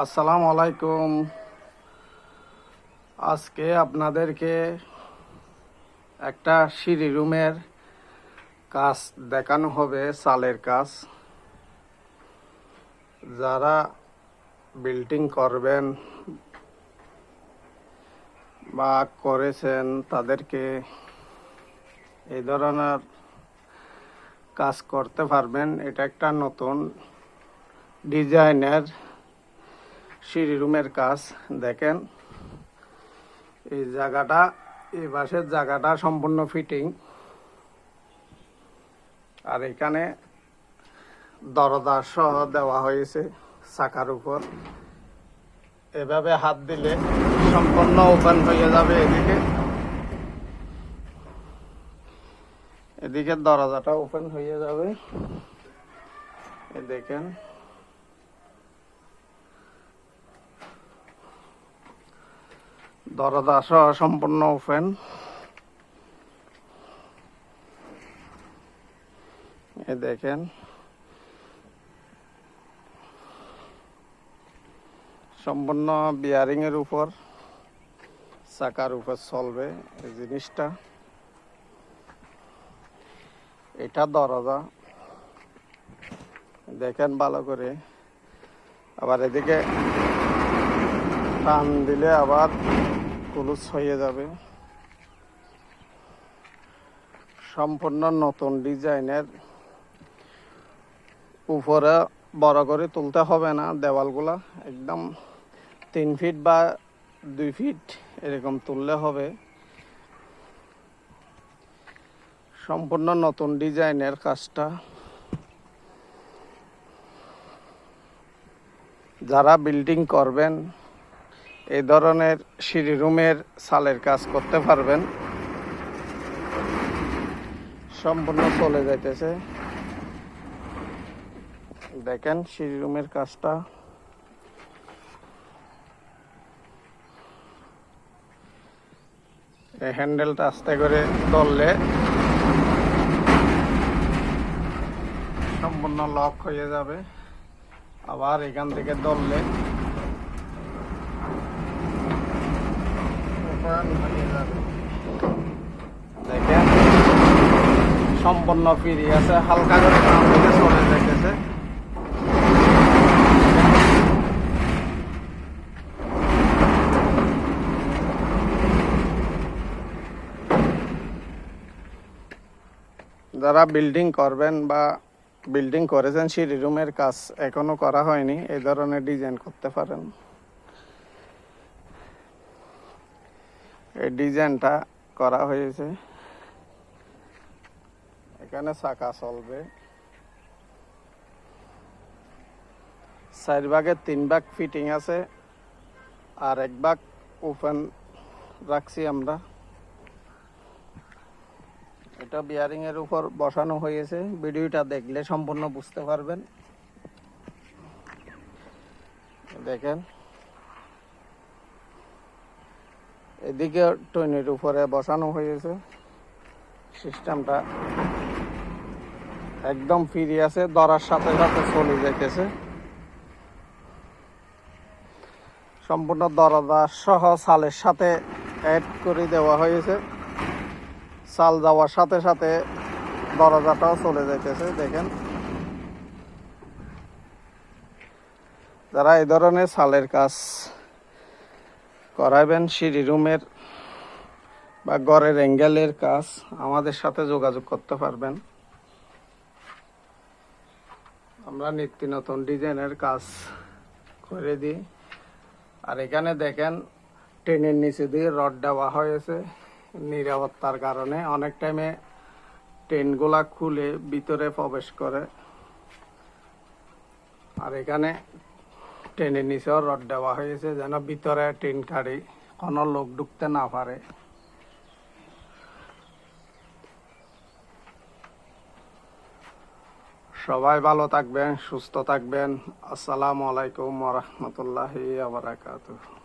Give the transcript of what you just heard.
আসসালামু আলাইকুম। আজকে আপনাদেরকে একটা সিঁড়ি রুমের কাজ দেখানো হবে, চালের কাজ। যারা বিল্ডিং করবেন বা করেছেন তাদেরকে এই ধরনের কাজ করতে পারবেন। এটা একটা নতুন ডিজাইনের সিঁড়ি রুমের কাজ। দেখেন এই জায়গাটা, এই পাশের জায়গাটা সম্পূর্ণ ফিটিং, আর এখানে দরজা সহ দেওয়া হয়েছে চাকার উপর। এভাবে হাত দিলে সম্পূর্ণ ওপেন হয়ে যাবে। এদিকে দরজাটা ওপেন হয়ে যাবে। দেখেন দরজা সহ সম্পূর্ণ ওপেন। দেখেন সম্পূর্ণ বিয়ারিং এর উপর, চাকার উপর চলবে এই জিনিসটা। এটা দরজা দেখেন ভালো করে। আবার এদিকে টান দিলে আবার ক্লোজ হয়ে যাবে। সম্পূর্ণ নতুন ডিজাইনের। উপরে বড় করে তুলতে হবে না, দেওয়ালগুলা একদম 3 ফিট বা 2 ফিট এরকম তুললে হবে। সম্পূর্ণ নতুন ডিজাইনের কাজটা। যারা বিল্ডিং করবেন এই ধরনের সিঁড়ি রুমের চালের কাজ করতে পারবেন। সম্পূর্ণ চলে যাইতেছে। দেখেন সিঁড়ি রুমের কাজটা। এই হ্যান্ডেলটা আস্তে করে ধরলে সম্পূর্ণ লক হয়ে যাবে। আবার এখান থেকে ধরলে ওপেন হয়ে যাবে। দেখেন সম্পূর্ণ ফ্রি আছে, হালকা করে টান দিলে চলে যাইতেছে। যারা বিল্ডিং করবেন বা বিল্ডিং করেছেন, সিঁড়ি রুমের কাজ এখনো করা হয়নি, এই ধরনের ডিজাইন করতে পারেন। এই ডিজাইনটা করা হয়েছে। এখানে চাকা চলবে। 4 ভাগের 3 ভাগ ফিটিং আছে, আর 1 ভাগ ওপেন রাখছি আমরা। এটা বিয়ারিং এর উপর বসানো হয়েছে। ভিডিওটা দেখলে সম্পূর্ণ বুঝতে পারবেন। দেখেন এদিকে টইনের উপরে বসানো হয়েছে। সিস্টেমটা একদম ফ্রি আছে, ধরার সাথে সাথে চলে যাইতেছে। সম্পূর্ণ দরজা সহ চালের সাথে অ্যাড করে দেওয়া হয়েছে। চাল যাওয়ার সাথে সাথে দরজাটাও চলে যাইতেছে। দেখেন যারা এই ধরনের চালের কাজ করাবেন, সিঁড়ি রুমের বা ঘরের অ্যাঙ্গেলের কাজ, আমাদের সাথে যোগাযোগ করতে পারবেন। আমরা নিত্য নতুন ডিজাইনের কাজ করে দিই। আর এখানে দেখেন টেনের নিচে দিয়ে রড দেওয়া হয়েছে নিরাপত্তার কারণে। অনেক টাইমে ট্রেনগুলা খুলে ভিতরে প্রবেশ করে। আর এখানে ট্রেনের নিচেও রড দেওয়া হয়েছে যেন ভিতরে ট্রেন গাড়ি কোনো লোক ঢুকতে না পারে। সবাই ভালো থাকবেন, সুস্থ থাকবেন। আসসালামু আলাইকুম ওয়া রাহমাতুল্লাহি ওয়া বারাকাতুহু।